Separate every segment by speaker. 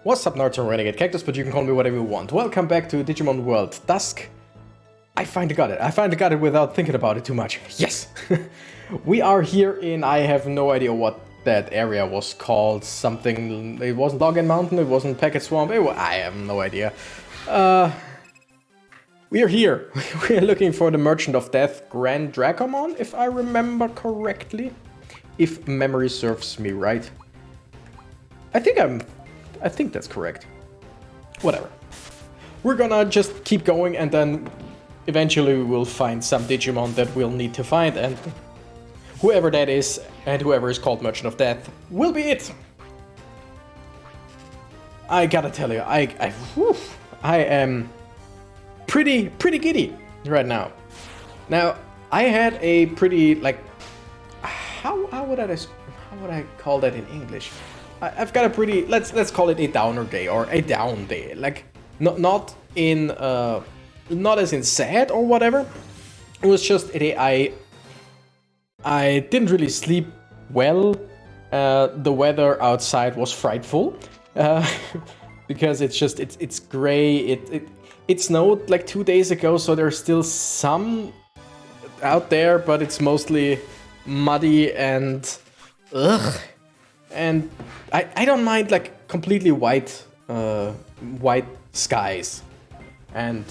Speaker 1: What's up, nerds and renegade cactus, but you can call me whatever you want. Welcome back to Digimon World Dusk. I finally got it. I finally got it without thinking about it too much. Yes! We are here in, I have no idea what that area was called. Something, it wasn't Login Mountain, it wasn't Packet Swamp, I have no idea. We are here. We are looking for the Merchant of Death, Grand Dracomon, if I remember correctly. If memory serves me right. I think that's correct. Whatever. We're gonna just keep going and then eventually we will find some Digimon that we'll need to find, and whoever that is and whoever is called Merchant of Death will be it. I gotta tell you, I am pretty giddy right now. Now, I had a pretty, like, how would I call that in English? I've got a pretty, let's call it a downer day or a down day. Like, not as in sad or whatever. It was just a day I didn't really sleep well. The weather outside was frightful because it's gray. It snowed like 2 days ago, so there's still some out there, but it's mostly muddy and ugh. And I don't mind like completely white skies and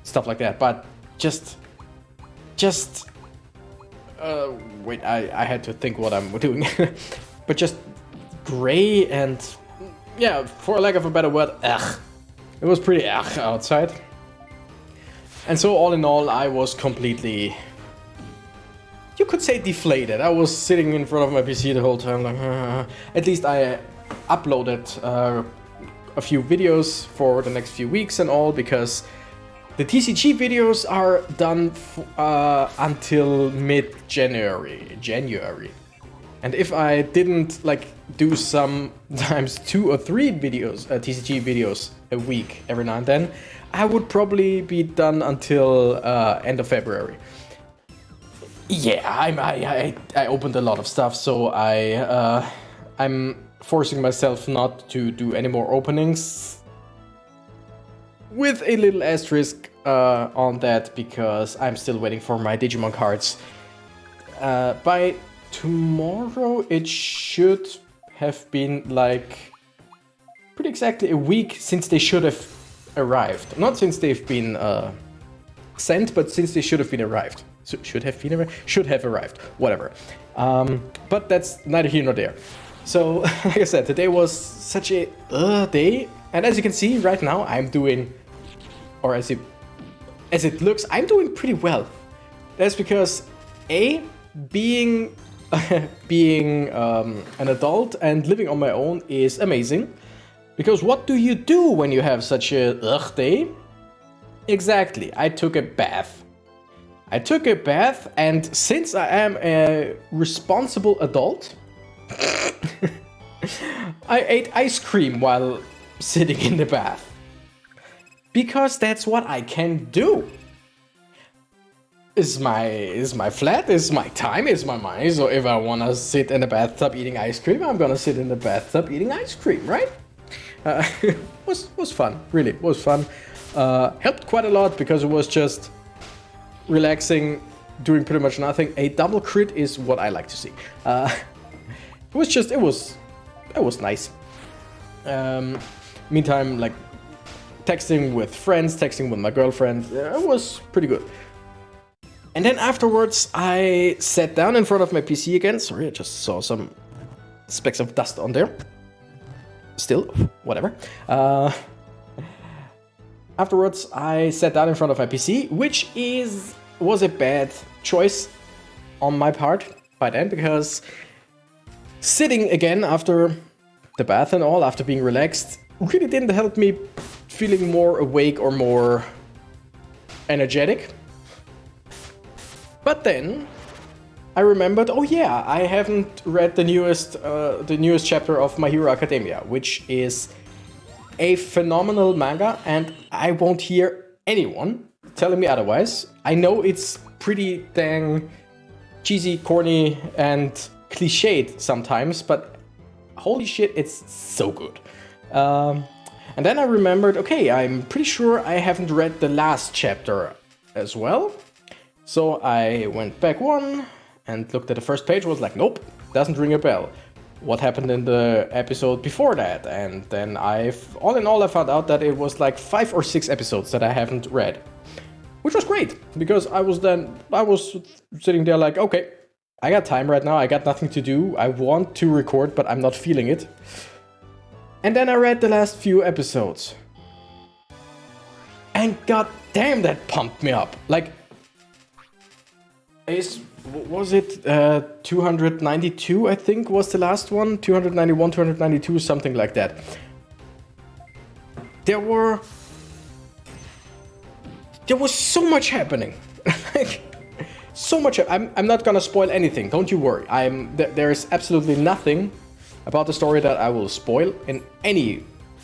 Speaker 1: stuff like that, but just wait, I had to think what I'm doing. But just gray and, yeah, for lack of a better word, ugh. It was pretty ugh outside. And so all in all, I was completely, you could say, deflated. I was sitting in front of my PC the whole time, like, At least I uploaded a few videos for the next few weeks and all, because the TCG videos are done until January. And if I didn't like do sometimes 2 or 3 videos, TCG videos a week every now and then, I would probably be done until end of February. Yeah, I opened a lot of stuff, so I'm forcing myself not to do any more openings, with a little asterisk on that, because I'm still waiting for my Digimon cards. By tomorrow it should have been like pretty exactly a week since they should have arrived. Not since they've been sent, but since they should have been arrived. So should have arrived, whatever. But that's neither here nor there. So, like I said, today was such a day, and as you can see right now, I'm doing, or as it looks, I'm doing pretty well. That's because being an adult and living on my own is amazing. Because what do you do when you have such a day? Exactly, I took a bath. And since I am a responsible adult, I ate ice cream while sitting in the bath. Because that's what I can do. Is my flat, is my time, is my money. So if I wanna sit in the bathtub eating ice cream, I'm gonna sit in the bathtub eating ice cream, right? Was fun, really, was fun. Helped quite a lot because it was just relaxing, doing pretty much nothing. A double crit is what I like to see. It was nice. Meantime, like texting with friends, texting with my girlfriend, it was pretty good. And then afterwards, I sat down in front of my PC again. Sorry, I just saw some specks of dust on there. Still, whatever. Afterwards, I sat down in front of my PC, which was a bad choice on my part by then, because sitting again after the bath and all, after being relaxed, really didn't help me feeling more awake or more energetic. But then I remembered, oh yeah, I haven't read the newest chapter of My Hero Academia, which is a phenomenal manga, and I won't hear anyone telling me otherwise. I know it's pretty dang cheesy, corny, and cliched sometimes, but holy shit, it's so good. And then I remembered, okay, I'm pretty sure I haven't read the last chapter as well. So I went back one and looked at the first page, was like, nope, doesn't ring a bell. What happened in the episode before that? And then all in all, I found out that it was like 5 or 6 episodes that I haven't read. Which was great, because I was sitting there like, okay, I got time right now, I got nothing to do, I want to record, but I'm not feeling it. And then I read the last few episodes. And god damn, that pumped me up. Like, was it 292, I think, was the last one? 291, 292, something like that. There was so much happening. Like, so much. I'm not gonna spoil anything, don't you worry. There is absolutely nothing about the story that I will spoil in any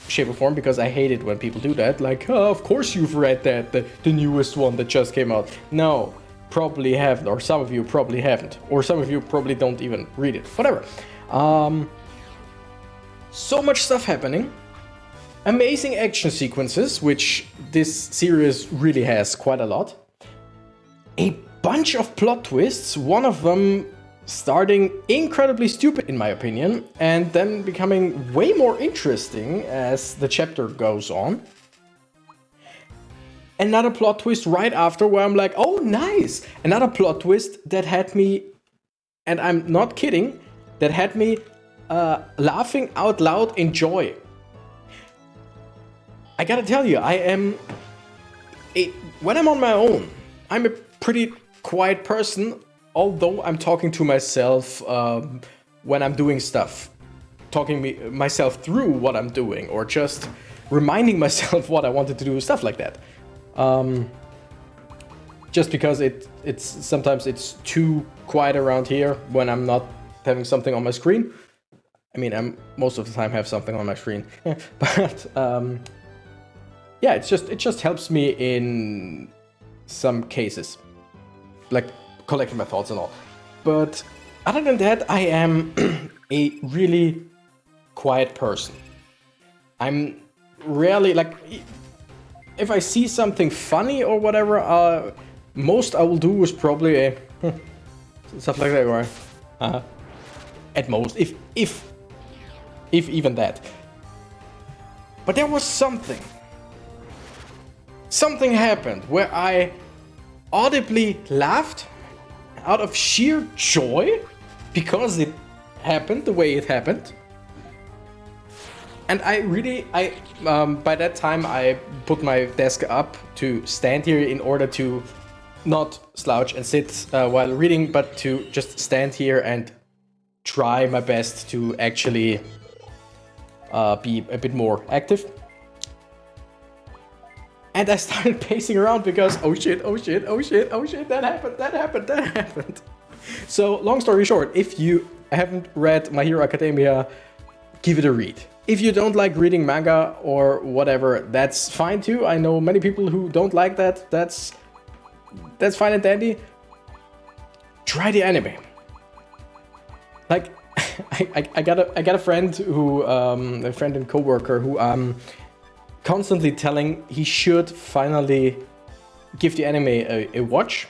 Speaker 1: shape or form, because I hate it when people do that. Like, oh, of course you've read that, the newest one that just came out. No, probably haven't, or some of you probably haven't, or some of you probably don't even read it. Whatever. So much stuff happening. Amazing action sequences, which this series really has quite a lot. A bunch of plot twists, one of them starting incredibly stupid in my opinion, and then becoming way more interesting as the chapter goes on. Another plot twist right after where I'm like, oh nice! Another plot twist that had me, and I'm not kidding, that had me laughing out loud in joy. I gotta tell you, when I'm on my own, I'm a pretty quiet person, although I'm talking to myself when I'm doing stuff. Talking myself through what I'm doing, or just reminding myself what I wanted to do, stuff like that. Just because sometimes it's too quiet around here when I'm not having something on my screen. I mean, most of the time have something on my screen, but yeah, it just helps me in some cases, like collecting my thoughts and all. But other than that, I am a really quiet person. I'm rarely, like, if I see something funny or whatever, most I will do is probably stuff like that, right? At most, if even that. But there was something happened where I audibly laughed out of sheer joy because it happened the way it happened. And by that time I put my desk up to stand here in order to not slouch and sit while reading, but to just stand here and try my best to actually be a bit more active. And I started pacing around because, oh shit, that happened. So, long story short, if you haven't read My Hero Academia, give it a read. If you don't like reading manga or whatever, that's fine too. I know many people who don't like that. That's fine and dandy. Try the anime. Like, I got a friend and coworker who constantly telling he should finally give the anime a watch,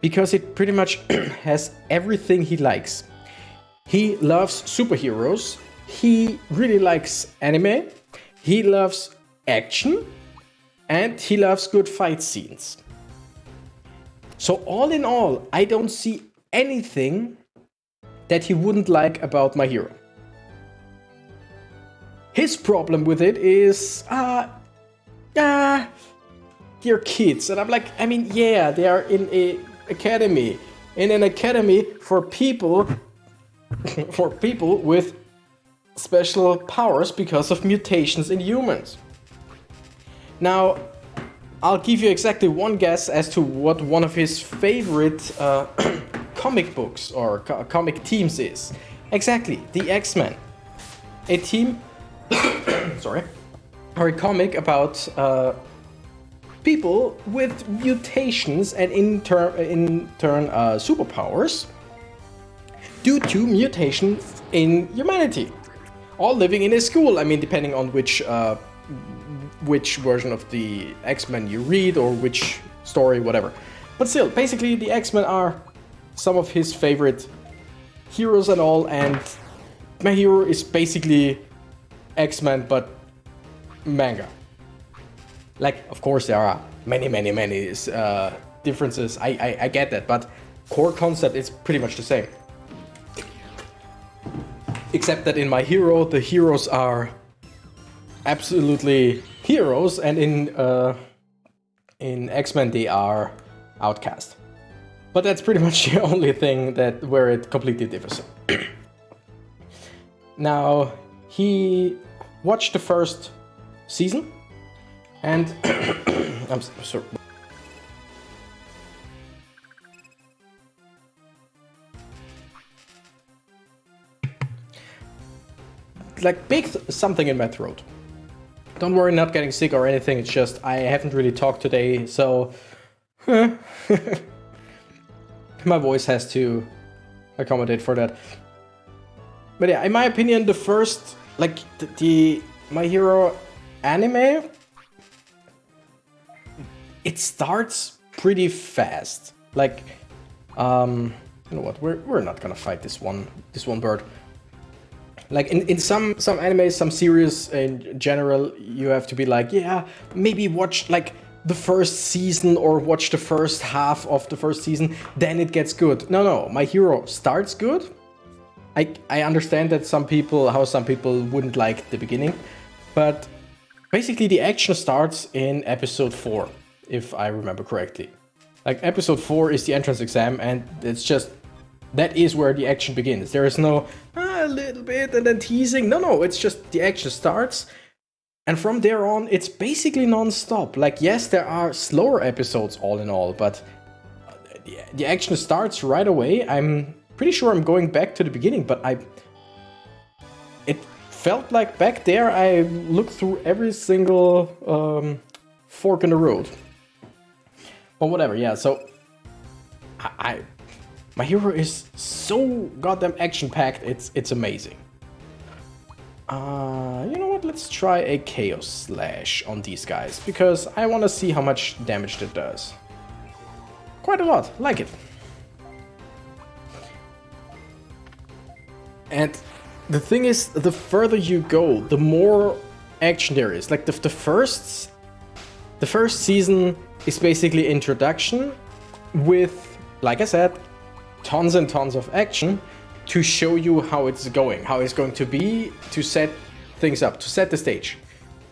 Speaker 1: because it pretty much has everything he likes. He loves superheroes, he really likes anime, he loves action, and he loves good fight scenes. So all in all, I don't see anything that he wouldn't like about My Hero. His problem with it is, they're kids. And I'm like, I mean, yeah, they are in an academy for people, with special powers because of mutations in humans. Now, I'll give you exactly one guess as to what one of his favorite comic books or comic teams is. Exactly, the X-Men. A team or a comic about people with mutations and in turn superpowers due to mutations in humanity, all living in a school. I mean, depending on which which version of the X-Men you read or which story, whatever. But still, basically the X-Men are some of his favorite heroes and all, and my hero is basically X-Men but manga. Like, of course there are many differences, I get that, but core concept is pretty much the same. Except that in my hero, the heroes are absolutely heroes, and in X-Men they are outcast. But that's pretty much the only thing where it completely differs. Now, he watched the first season, and I'm sorry. Like something in my throat. Don't worry, not getting sick or anything. It's just I haven't really talked today, so my voice has to accommodate for that. But yeah, in my opinion, the first, like, the My Hero anime, it starts pretty fast. Like, you know what? We're not gonna fight this one bird. Like in some animes, some series in general, you have to be like, yeah, maybe watch like the first season or watch the first half of the first season, then it gets good. No, My Hero starts good. I understand that some people wouldn't like the beginning, but basically the action starts in episode 4, if I remember correctly. Like episode 4 is the entrance exam, and it's just, that is where the action begins. There is no a little bit and then teasing. No, it's just the action starts. And from there on, it's basically non-stop. Like, yes, there are slower episodes all in all, but the action starts right away. I'm pretty sure I'm going back to the beginning, but it felt like back there I looked through every single fork in the road. But whatever, yeah, so My Hero is so goddamn action-packed, it's amazing. You know what, let's try a Chaos Slash on these guys, because I want to see how much damage that does. Quite a lot, like it. And the thing is, the further you go, the more action there is. Like the first season is basically introduction with, like I said, tons and tons of action to show you how it's going to be, to set things up, to set the stage.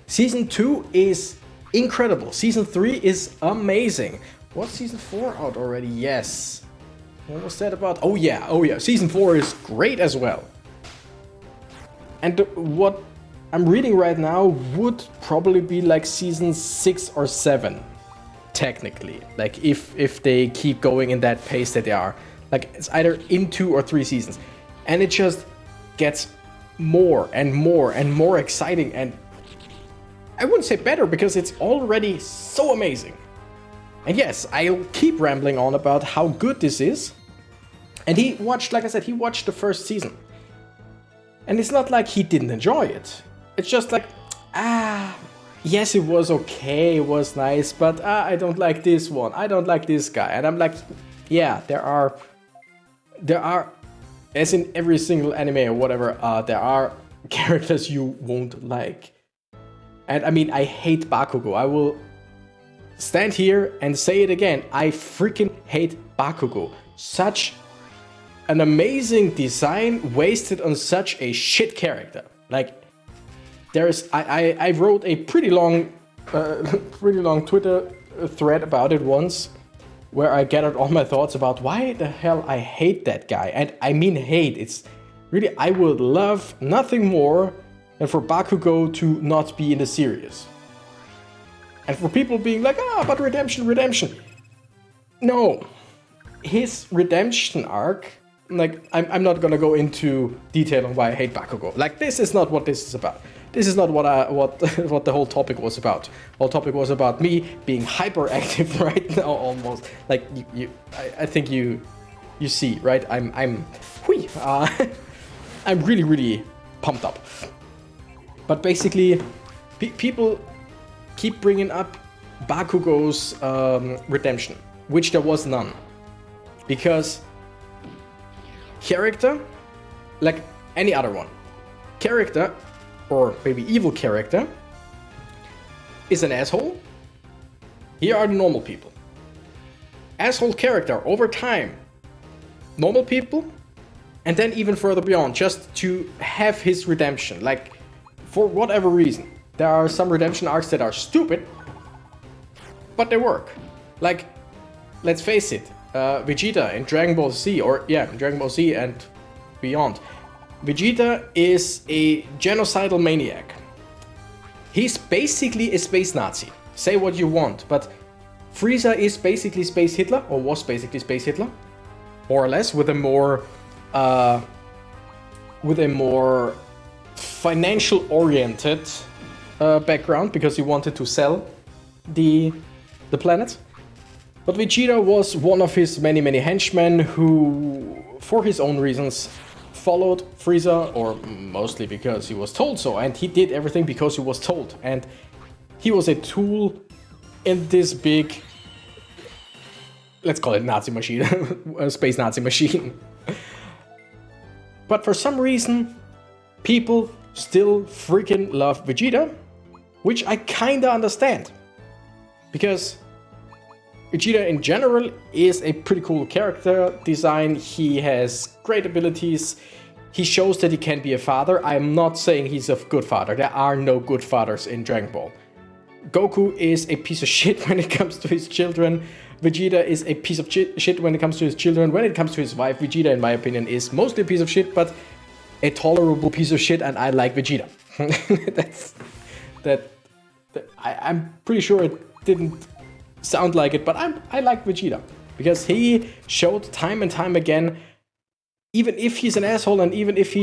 Speaker 1: Season 2 is incredible. Season 3 is amazing. Was season 4 out already? Yes. What was that about? Oh yeah. Season 4 is great as well. And what I'm reading right now would probably be like season 6 or 7, technically. Like if they keep going in that pace that they are. Like it's either in 2 or 3 seasons. And it just gets more and more and more exciting, and I wouldn't say better because it's already so amazing. And yes, I'll keep rambling on about how good this is. And he watched, like I said, he watched the first season. And it's not like he didn't enjoy it. It's just like, yes, it was okay, it was nice, but I don't like this one, I don't like this guy. And I'm like, yeah, there are, as in every single anime or whatever, there are characters you won't like. And I mean, I hate Bakugo. I will stand here and say it again. I freaking hate Bakugo. Such an amazing design wasted on such a shit character. Like, I wrote a pretty long Twitter thread about it once, where I gathered all my thoughts about why the hell I hate that guy. And I mean hate. It's really, I would love nothing more than for Bakugo to not be in the series. And for people being like, but redemption. No. His redemption arc, like, I'm not gonna go into detail on why I hate Bakugo. Like, this is not what this is about. This is not what the whole topic was about. The whole topic was about me being hyperactive right now, almost. Like, I think you see, right? I'm really pumped up. But basically, People keep bringing up Bakugo's redemption, which there was none. Because character, like any other one, character, or maybe evil character, is an asshole. Here are the normal people. Asshole character over time, normal people, and then even further beyond, just to have his redemption. Like, for whatever reason. There are some redemption arcs that are stupid, but they work. Like, let's face it, Vegeta in Dragon Ball Z, Dragon Ball Z and beyond. Vegeta is a genocidal maniac. He's basically a space Nazi. Say what you want, but Frieza is basically Space Hitler, or was basically Space Hitler, more or less, with a more financial-oriented background, because he wanted to sell the planet. But Vegeta was one of his many henchmen who, for his own reasons, followed Frieza, or mostly because he was told so, and he did everything because he was told, and he was a tool in this big, let's call it Nazi machine, a space Nazi machine. But for some reason, people still freaking love Vegeta, which I kinda understand. Because Vegeta in general is a pretty cool character design. He has great abilities. He shows that he can be a father. I'm not saying he's a good father. There are no good fathers in Dragon Ball. Goku is a piece of shit when it comes to his children. Vegeta is a piece of shit when it comes to his children. When it comes to his wife, Vegeta, in my opinion, is mostly a piece of shit, but a tolerable piece of shit, and I like Vegeta. I'm pretty sure it didn't sound like it, but I like Vegeta. Because he showed time and time again, even if he's an asshole and even if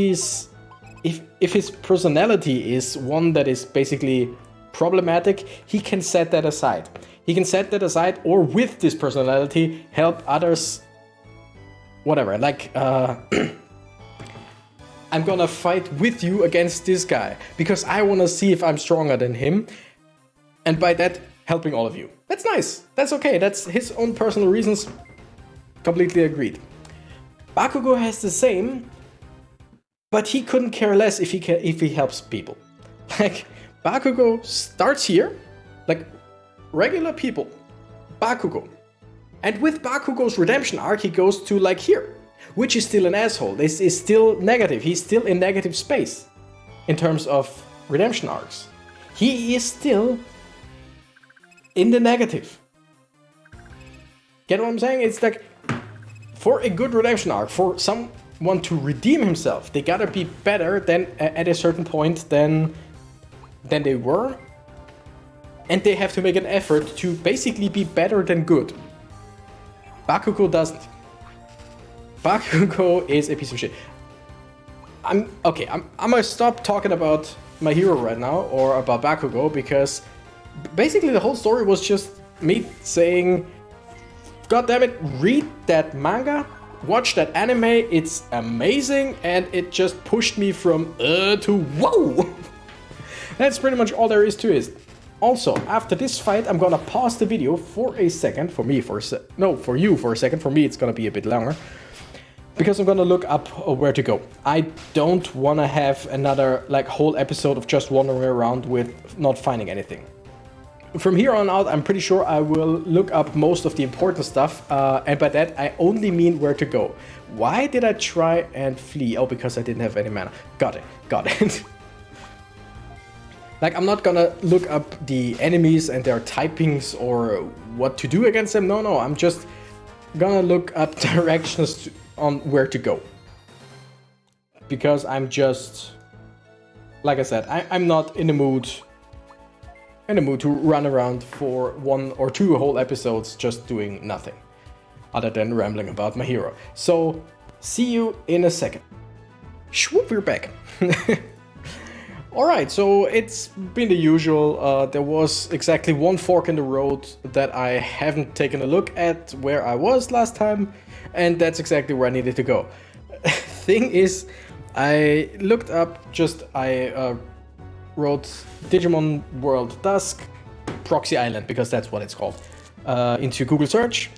Speaker 1: if his personality is one that is basically problematic, he can set that aside. He can set that aside, or with this personality, help others, whatever. Like, I'm gonna fight with you against this guy, because I wanna see if I'm stronger than him. And by that, helping all of you. That's nice. That's okay. That's his own personal reasons. Completely agreed. Bakugo has the same, but he couldn't care less if he helps people. Like, Bakugo starts here, like regular people. Bakugo. And with Bakugo's redemption arc, he goes to like here, which is still an asshole. This is still negative. He's still in negative space in terms of redemption arcs. He is still in the negative. Get what I'm saying? It's like, for a good redemption arc, for someone to redeem himself, they gotta be better than at a certain point than they were, and they have to make an effort to basically be better than good. Bakugo doesn't. Bakugo is a piece of shit. I'm gonna stop talking about my hero right now, or about Bakugo, because basically the whole story was just me saying, God damn it, read that manga, watch that anime, it's amazing, and it just pushed me from to whoa! That's pretty much all there is to it. Also, after this fight, I'm gonna pause the video for a second, for you for a second, for me it's gonna be a bit longer, because I'm gonna look up where to go. I don't wanna have another like whole episode of just wandering around with not finding anything. From here on out, I'm pretty sure I will look up most of the important stuff, and by that I only mean where to go. Why did I try and flee? Oh, because I didn't have any mana. Got it. Like, I'm not gonna look up the enemies and their typings or what to do against them. No, I'm just gonna look up directions on where to go. Because I'm just, like I said, I'm not in the mood to run around for 1 or 2 whole episodes just doing nothing other than rambling about my hero. So, see you in a second. Swoop, we're back. Alright, so it's been the usual. There was exactly one fork in the road that I haven't taken a look at where I was last time, and that's exactly where I needed to go. Thing is, I looked up I wrote Digimon World Dusk Proxy Island, because that's what it's called, into Google search.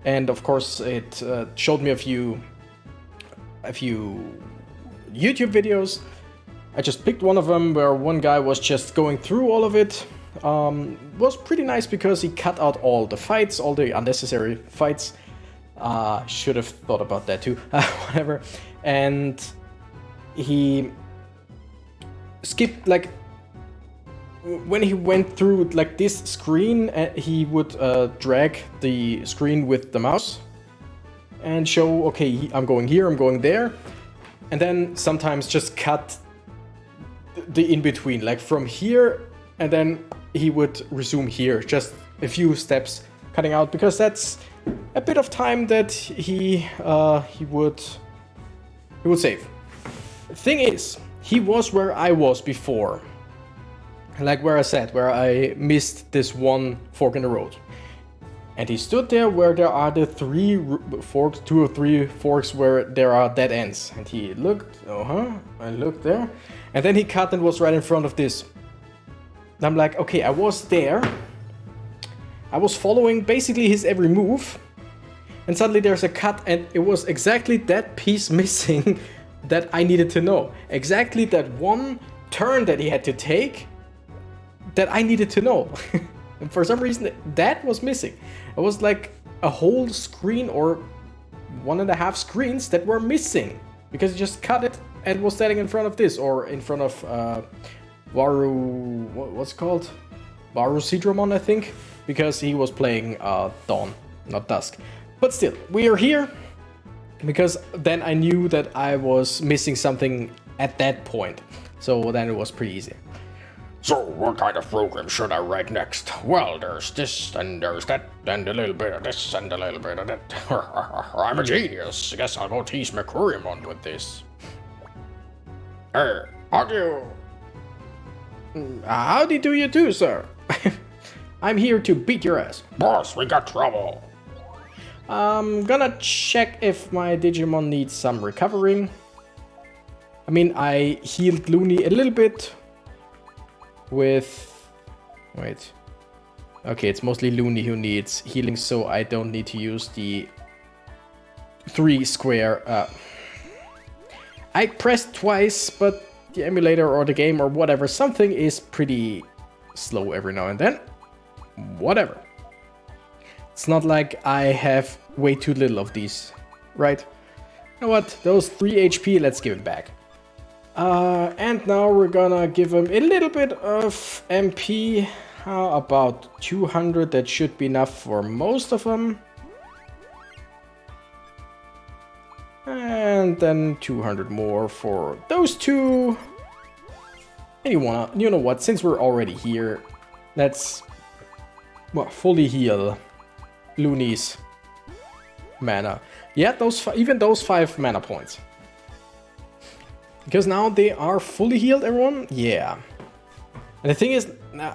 Speaker 1: And of course it showed me a few YouTube videos. I just picked one of them where one guy was just going through all of it. Was pretty nice because he cut out all the fights, all the unnecessary fights. Should have thought about that too. Whatever. And he skipped, like, when he went through like this screen, he would drag the screen with the mouse and show, okay, I'm going here, I'm going there, and then sometimes just cut the in-between, like from here, and then he would resume here, just a few steps cutting out, because that's a bit of time that he would save. The thing is, he was where I was before. Like where I said, where I missed this one fork in the road. And he stood there where there are the two or three forks where there are dead ends. And he looked, I looked there. And then he cut and was right in front of this. And I'm like, okay, I was there. I was following basically his every move. And suddenly there's a cut, and it was exactly that piece missing that I needed to know. Exactly that one turn that he had to take that I needed to know. And for some reason that was missing. It was like a whole screen or 1.5 screens that were missing, because he just cut it and was standing in front of this, or in front of what's it called? Sidramon, I think, because he was playing Dawn, not Dusk. But still, we are here because then I knew that I was missing something at that point. So then it was pretty easy.
Speaker 2: So, what kind of program should I write next? Well, there's this, and there's that, and a little bit of this, and a little bit of that. I'm a genius. Guess I'll go tease McCurrymon with this. Hey,
Speaker 1: Howdy do you do, sir? I'm here to beat your ass.
Speaker 2: Boss, we got trouble.
Speaker 1: I'm gonna check if my Digimon needs some recovering. I mean, I healed Looney a little bit with... Wait. Okay, it's mostly Looney who needs healing, so I don't need to use the 3 square... I pressed twice, but the emulator or the game or whatever, something is pretty slow every now and then. Whatever. It's not like I have way too little of these, right? You know what? Those 3 HP, let's give it back. And now we're gonna give him a little bit of MP. How about 200? That should be enough for most of them. And then 200 more for those 2. And you know what? Since we're already here, let's fully heal Looney's mana. Yeah, even those 5 mana points. Because now they are fully healed, everyone? Yeah. And the thing is,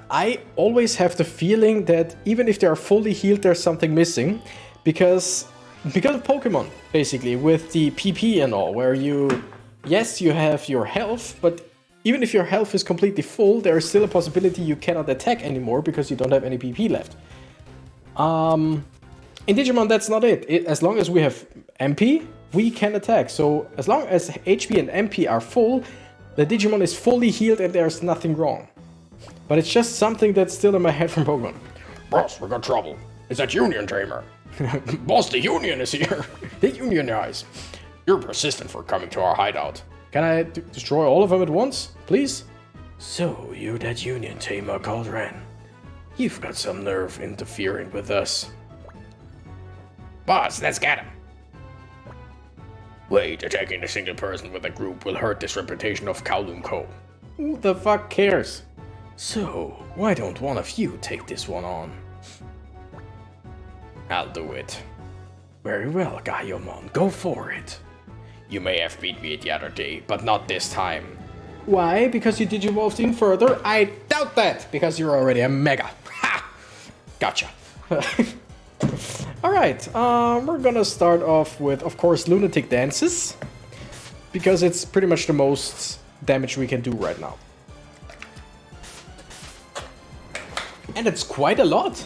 Speaker 1: I always have the feeling that even if they are fully healed, there's something missing. Because of Pokemon, basically, with the PP and all, where yes, you have your health, but even if your health is completely full, there is still a possibility you cannot attack anymore because you don't have any PP left. In Digimon, that's not it. As long as we have MP, we can attack. So as long as HP and MP are full, the Digimon is fully healed and there's nothing wrong. But it's just something that's still in my head from Pokemon.
Speaker 2: Boss, we got trouble. It's that Union Tamer. Boss, the Union is here.
Speaker 1: The Union guys.
Speaker 2: You're persistent for coming to our hideout.
Speaker 1: Can I destroy all of them at once, please?
Speaker 3: So, you that Union Tamer called Ren. You've got some nerve interfering with us.
Speaker 2: Boss, let's get him. Wait, attacking a single person with a group will hurt this reputation of Kowloon Co.
Speaker 1: Who the fuck cares?
Speaker 3: So, why don't one of you take this one on?
Speaker 2: I'll do it.
Speaker 3: Very well, Gaiomon, go for it.
Speaker 2: You may have beat me the other day, but not this time.
Speaker 1: Why? Because you digivolved in further? I doubt that, because you're already a Mega. Ha!
Speaker 2: Gotcha.
Speaker 1: Alright, we're gonna start off with, of course, Lunatic Dances. Because it's pretty much the most damage we can do right now. And it's quite a lot.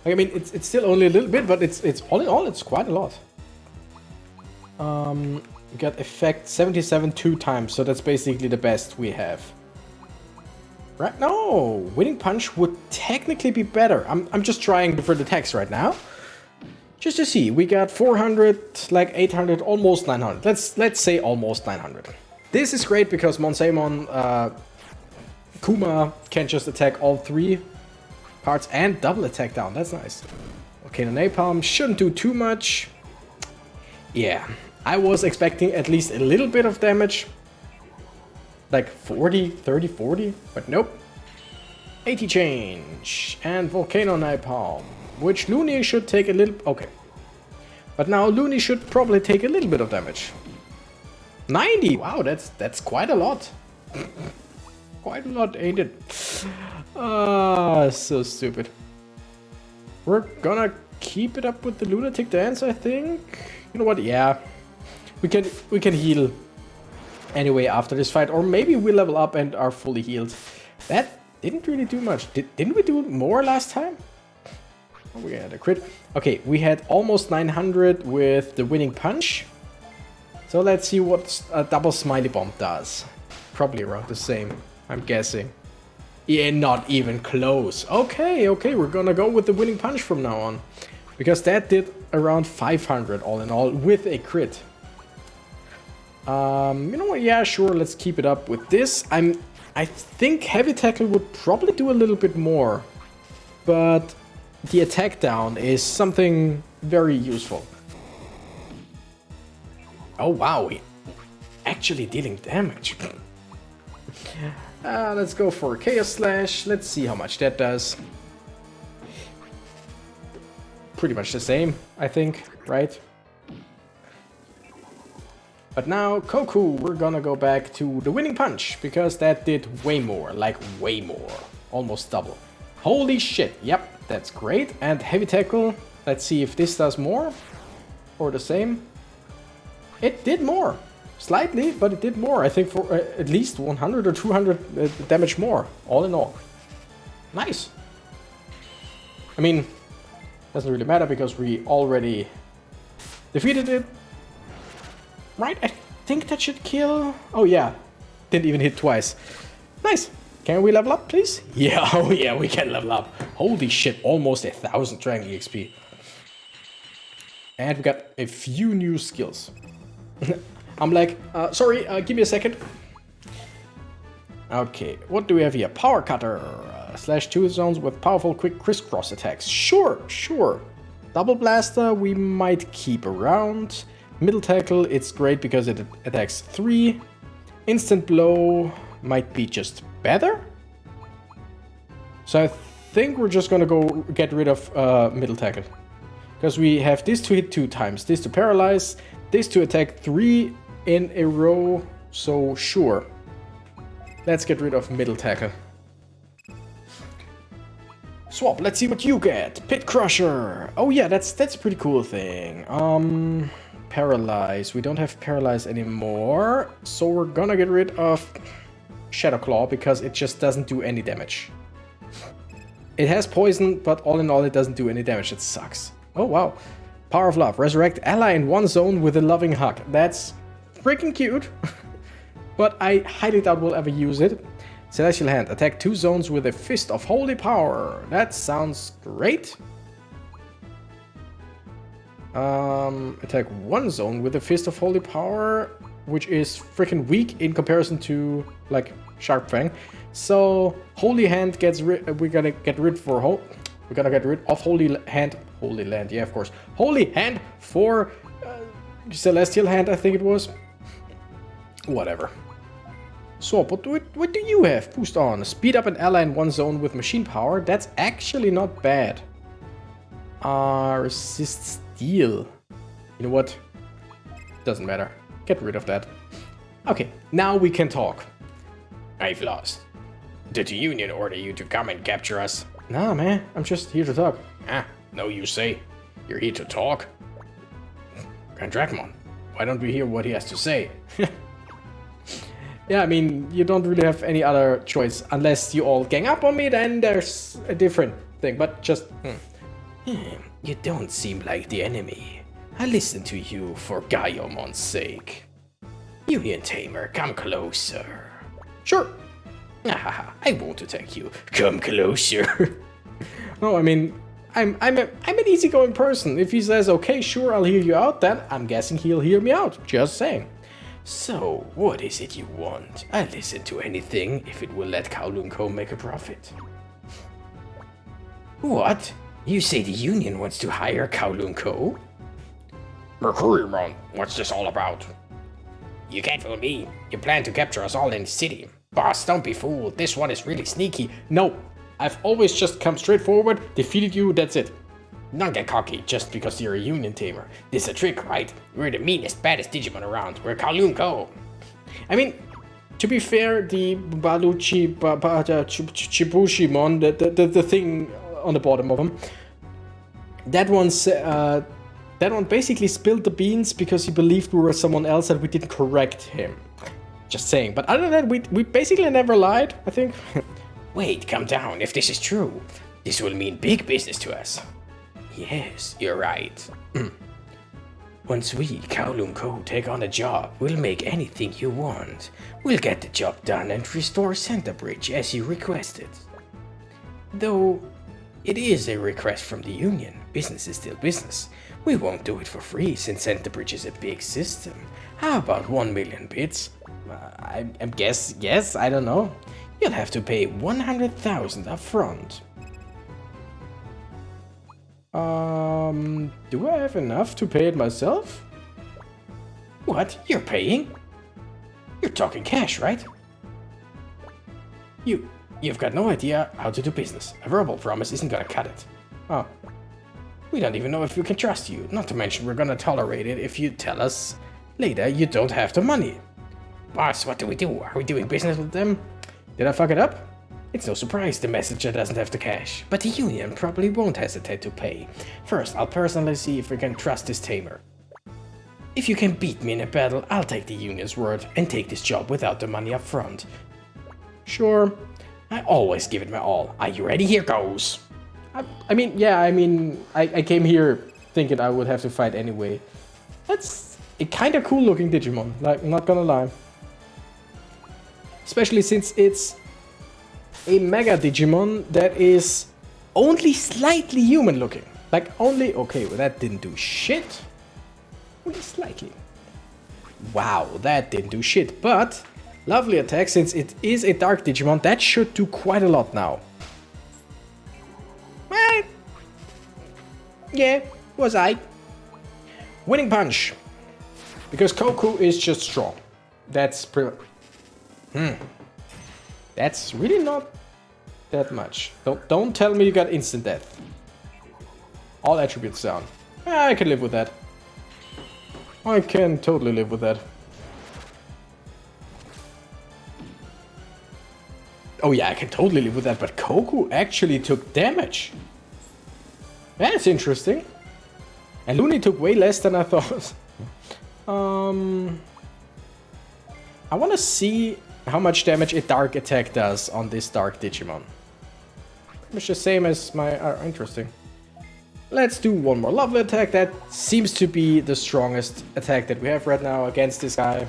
Speaker 1: I mean, it's still only a little bit, but it's all in all, it's quite a lot. We got effect 77 2 times, so that's basically the best we have. Right? No, winning punch would technically be better. I'm just trying different attacks right now, just to see. We got 400, like 800, almost 900. Let's say almost 900. This is great because Monsaemon Kuma can just attack all 3 parts and double attack down. That's nice. Okay, the napalm shouldn't do too much. Yeah, I was expecting at least a little bit of damage. Like 40, 30, 40, but nope. 80 change and volcano napalm, which Looney should take a little. Okay, but now Looney should probably take a little bit of damage. 90. Wow, that's quite a lot. Quite a lot, ain't it? Ah, so stupid. We're gonna keep it up with the lunatic dance, I think. You know what? Yeah, we can heal anyway after this fight, or maybe we level up and are fully healed. That didn't really do much. Didn't we do more last time? Oh, we had a crit. Okay, we had almost 900 with the winning punch. So let's see what a double smiley bomb does. Probably around the same, I'm guessing. Yeah, not even close. Okay, we're gonna go with the winning punch from now on. Because that did around 500 all in all with a crit. You know what? Yeah, sure. Let's keep it up with this. I think heavy tackle would probably do a little bit more, but the attack down is something very useful. Oh wow, actually dealing damage. Let's go for Chaos Slash. Let's see how much that does. Pretty much the same, I think, right? But now, Koku, we're gonna go back to the winning punch, because that did way more, like way more. Almost double. Holy shit, yep, that's great. And heavy tackle, let's see if this does more, or the same. It did more, slightly, but it did more. I think for at least 100 or 200 damage more, all in all. Nice. I mean, doesn't really matter because we already defeated it. Right, I think that should kill. Oh yeah, didn't even hit twice. Nice. Can we level up, please? Yeah, oh yeah, we can level up. Holy shit, almost 1000 Dragon EXP. And we got a few new skills. I'm like, sorry, give me a second. Okay, what do we have here? Power Cutter. Slash 2 zones with powerful quick crisscross attacks. Sure. Double Blaster we might keep around. Middle Tackle, it's great because it attacks 3. Instant Blow might be just better. So I think we're just gonna go get rid of Middle Tackle. Because we have this to hit 2 times, this to paralyze, this to attack 3 in a row. So sure. Let's get rid of Middle Tackle. Swap, let's see what you get. Pit Crusher. Oh yeah, that's a pretty cool thing. Paralyze. We don't have Paralyze anymore. So we're gonna get rid of Shadow Claw because it just doesn't do any damage. It has poison, but all in all it doesn't do any damage. It sucks. Oh wow. Power of Love. Resurrect ally in one zone with a loving hug. That's freaking cute. But I highly doubt we'll ever use it. Celestial Hand. Attack 2 zones with a Fist of Holy Power. That sounds great. Attack 1 zone with a Fist of Holy Power, which is freaking weak in comparison to, like, Sharp Fang. So, Holy Hand gets rid. We're gonna get rid of Holy Hand. Holy Land, yeah, of course. Holy Hand for Celestial Hand, I think it was. Whatever. So, what do you have? Boost on. Speed up an ally in one zone with machine power. That's actually not bad. Resist steel. You know what? Doesn't matter. Get rid of that. Okay, now we can talk.
Speaker 2: I've lost. Did the Union order you to come and capture us?
Speaker 1: Nah, man. I'm just here to talk.
Speaker 2: Ah, no you say. You're here to talk? Grand Dracmon, why don't we hear what he has to say?
Speaker 1: Yeah, I mean, you don't really have any other choice. Unless you all gang up on me, then there's a different thing. But just...
Speaker 3: You don't seem like the enemy. I listen to you for Gaiamon's sake. Union Tamer, come closer.
Speaker 1: Sure.
Speaker 3: I won't attack you. Come closer.
Speaker 1: No, I mean, I'm an easygoing person. If he says, okay, sure, I'll hear you out, then I'm guessing he'll hear me out. Just saying.
Speaker 3: So, what is it you want? I'll listen to anything if it will let Kowloon Co. make a profit. What? You say the Union wants to hire Kowloon Co.?
Speaker 2: Mercurymon, what's this all about?
Speaker 3: You can't fool me. You plan to capture us all in the city. Boss, don't be fooled. This one is really sneaky.
Speaker 1: No, I've always just come straight forward, defeated you, that's it.
Speaker 3: Don't get cocky just because you're a Union Tamer. This is a trick, right? We're the meanest, baddest Digimon around. We're Kowloon Co.
Speaker 1: I mean, to be fair, the Chibushimon, the thing on the bottom of him, that one basically spilled the beans because he believed we were someone else and we didn't correct him. Just saying. But other than that, we basically never lied, I think.
Speaker 3: Wait, calm down. If this is true, this will mean big business to us. Yes, you're right. Once we, Kowloon Co., take on a job, we'll make anything you want. We'll get the job done and restore Center Bridge as you requested. Though, it is a request from the Union. Business is still business. We won't do it for free since Center Bridge is a big system. How about 1 million bits?
Speaker 1: I guess, yes, I don't know.
Speaker 3: You'll have to pay 100,000 up front.
Speaker 1: Do I have enough to pay it myself?
Speaker 3: What? You're paying? You're talking cash, right? You've got no idea how to do business. A verbal promise isn't gonna cut it.
Speaker 1: Oh.
Speaker 3: We don't even know if we can trust you. Not to mention we're gonna tolerate it if you tell us later you don't have the money. Boss, what do? Are we doing business with them?
Speaker 1: Did I fuck it up?
Speaker 3: It's no surprise the messenger doesn't have the cash, but the Union probably won't hesitate to pay. First, I'll personally see if we can trust this Tamer. If you can beat me in a battle, I'll take the Union's word and take this job without the money up front.
Speaker 1: Sure.
Speaker 3: I always give it my all. Are you ready? Here goes.
Speaker 1: I mean, I came here thinking I would have to fight anyway. That's a kind of cool looking Digimon, like, I'm not gonna lie. Especially since it's a Mega Digimon that is only slightly human looking. Like, only... Okay, well, that didn't do shit. Only slightly. Wow, that didn't do shit. But, lovely attack, since it is a Dark Digimon, that should do quite a lot now. Well, yeah, was I. Winning Punch. Because Koku is just strong. That's pretty... That's really not that much. Don't tell me you got instant death. All attributes down. I can live with that. I can totally live with that. Oh yeah, I can totally live with that, but Koku actually took damage. That's interesting. And Looney took way less than I thought. I want to see how much damage a dark attack does on this dark Digimon. It's the same as my... interesting. Let's do one more lovely attack. That seems to be the strongest attack that we have right now against this guy.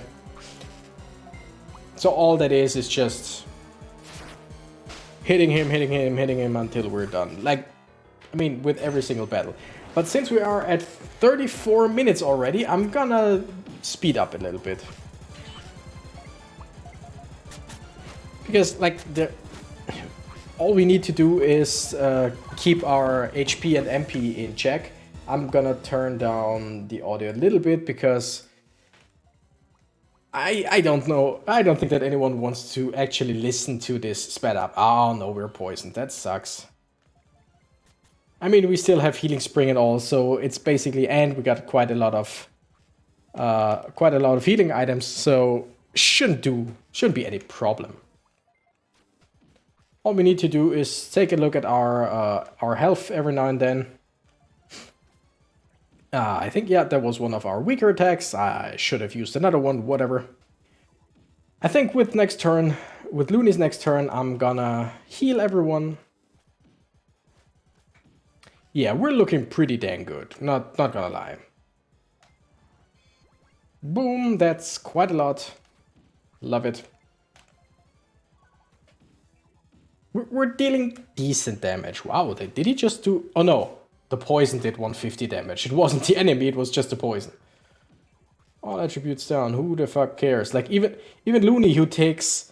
Speaker 1: So all that is just hitting him until we're done. Like, I mean, with every single battle. But since we are at 34 minutes already, I'm gonna speed up a little bit. Because, like, all we need to do is keep our HP and MP in check. I'm gonna turn down the audio a little bit because I don't know. I don't think that anyone wants to actually listen to this sped up. Oh no, we're poisoned. That sucks. I mean, we still have Healing Spring and all, so it's basically, and we got quite a lot of healing items, so shouldn't be any problem. All we need to do is take a look at our health every now and then. I think, yeah, that was one of our weaker attacks. I should have used another one, whatever. I think with next turn, with Looney's next turn, I'm gonna heal everyone. Yeah, we're looking pretty dang good. Not gonna lie. Boom, that's quite a lot. Love it. We're dealing decent damage. Wow, did he just do... Oh no, the poison did 150 damage. It wasn't the enemy, it was just the poison. All attributes down, who the fuck cares? Like, even Looney, who takes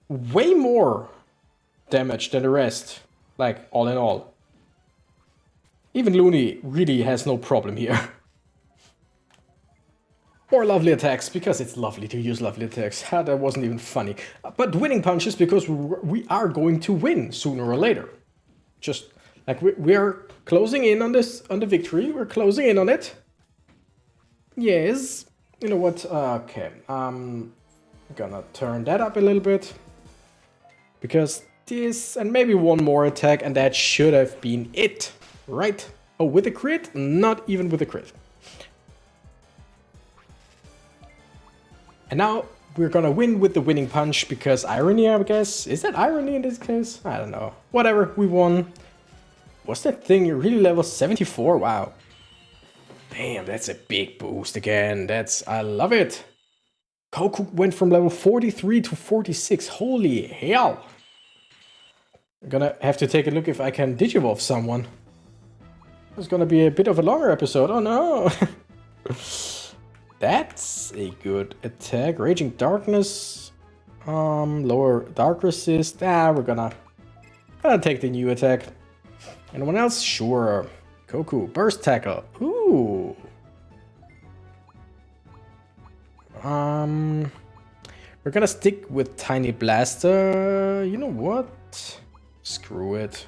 Speaker 1: way more damage than the rest. Like, all in all. Even Looney really has no problem here. Or lovely attacks, because it's lovely to use lovely attacks. That wasn't even funny. But winning punches, because we are going to win sooner or later. Just like we are closing in on this, on the victory. We're closing in on it. Yes. You know what? Okay. I'm gonna turn that up a little bit. Because this, and maybe one more attack, and that should have been it. Right? Oh, with a crit? Not even with a crit. And now we're gonna win with the winning punch, because irony, I guess. Is that irony in this case? I don't know. Whatever, we won. Was that thing really level 74? Wow. Damn, that's a big boost again. I love it. Goku went from level 43 to 46. Holy hell. I'm gonna have to take a look if I can Digivolve someone. It's gonna be a bit of a longer episode. Oh no. That's a good attack. Raging Darkness. Lower Dark Resist. We're gonna take the new attack. Anyone else? Sure. Goku. Burst Tackle. Ooh. We're gonna stick with Tiny Blaster. You know what? Screw it.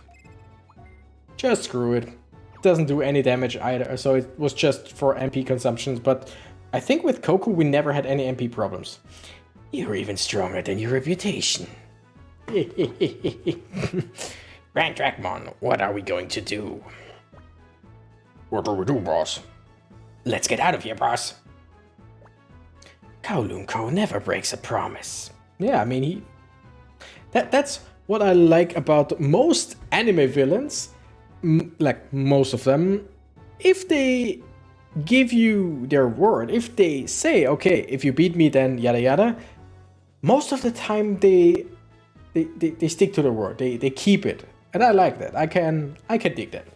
Speaker 1: Just screw it. Doesn't do any damage either, so it was just for MP consumptions, but I think with Goku we never had any MP problems.
Speaker 3: You're even stronger than your reputation. Right, Dragmon, what are we going to do?
Speaker 2: What do we do, boss?
Speaker 3: Let's get out of here, boss. Kowloon never breaks a promise.
Speaker 1: Yeah, I mean, that's what I like about most anime villains, like most of them. If they give you their word, if they say, okay, if you beat me, then yada yada, most of the time they stick to the word. They keep it, and I like that. I can dig that.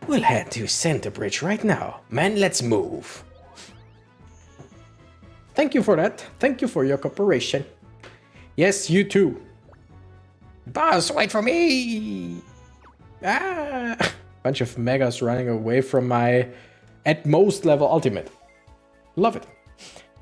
Speaker 3: We'll head to Center Bridge right now. Man, let's move.
Speaker 1: Thank you for that. Thank you for your cooperation. Yes, you too.
Speaker 3: Boss, wait for me!
Speaker 1: Bunch of megas running away from my at most level ultimate. Love it.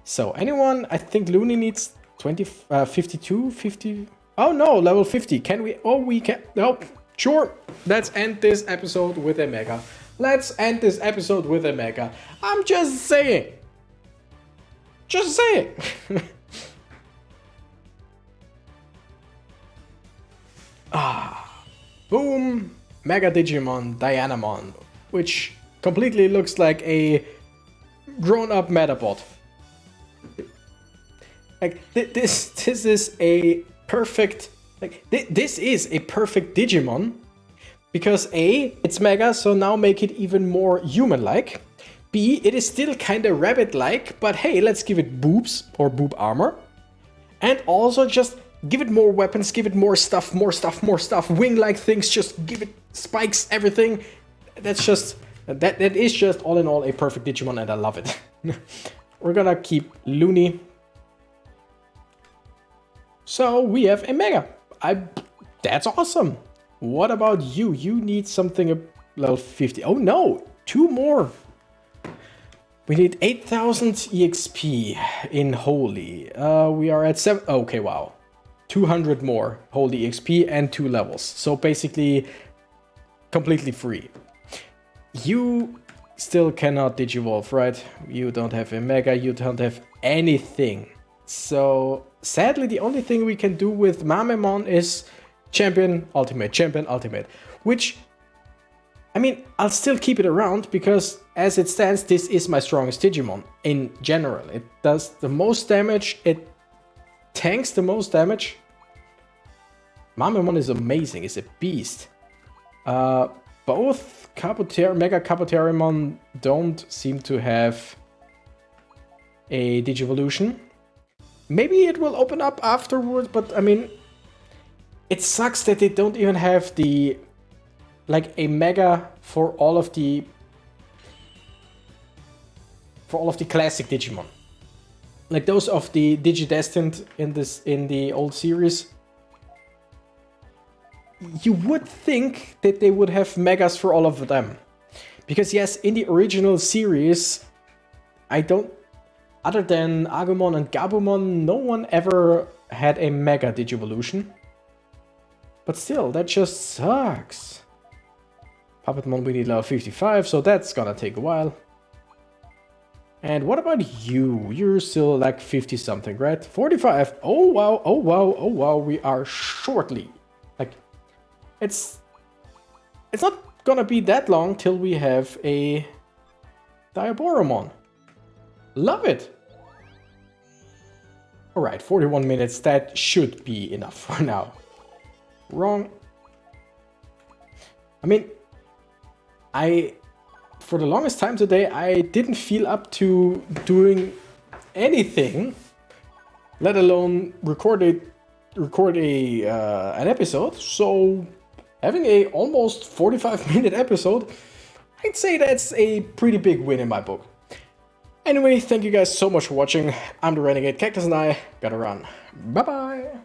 Speaker 1: So anyone, I think Looney needs 52, 50. Oh no, level 50. Can we? Oh, we can. Nope. Sure. Let's end this episode with a mega. Let's end this episode with a mega. I'm just saying. Just saying. Boom. Mega Digimon Dianamon, which completely looks like a grown-up Metabot. Like this is a perfect, like this is a perfect Digimon, because A, it's Mega, so now make it even more human-like. B, it is still kinda rabbit-like, but hey, let's give it boobs or boob armor, and also just give it more weapons, give it more stuff, wing-like things, just give it spikes, everything. That's just, that is just all in all a perfect Digimon, and I love it. We're gonna keep Looney. So we have a Mega. That's awesome. What about you? You need something at level 50. Oh no, 2 more. We need 8,000 EXP in Holy. We are at 7. Okay, wow. 200 more Holy XP and 2 levels. So basically completely free. You still cannot Digivolve, right? You don't have a Mega, you don't have anything. So sadly the only thing we can do with Mamemon is Champion Ultimate. Which, I mean, I'll still keep it around because as it stands, this is my strongest Digimon in general. It does the most damage, it tanks the most damage. Mamemon is amazing, is a beast. Both Mega Kabuterimon don't seem to have a Digivolution. Maybe it will open up afterwards, but I mean, it sucks that they don't even have the, like, a Mega for all of the classic Digimon. Like those of the Digidestined in the old series. You would think that they would have Megas for all of them. Because yes, in the original series, other than Agumon and Gabumon, no one ever had a Mega Digivolution. But still, that just sucks. Puppetmon, we need level 55, so that's gonna take a while. And what about you? You're still like 50 something, right? 45. Oh wow, oh wow, oh wow, we are shortly. Like, it's not gonna be that long till we have a Diaboromon. Love it. Alright, 41 minutes, that should be enough for now. Wrong. I mean, for the longest time today, I didn't feel up to doing anything, let alone record an episode. So having a almost 45-minute episode, I'd say that's a pretty big win in my book. Anyway, thank you guys so much for watching. I'm the Renegade Cactus and I gotta run. Bye bye.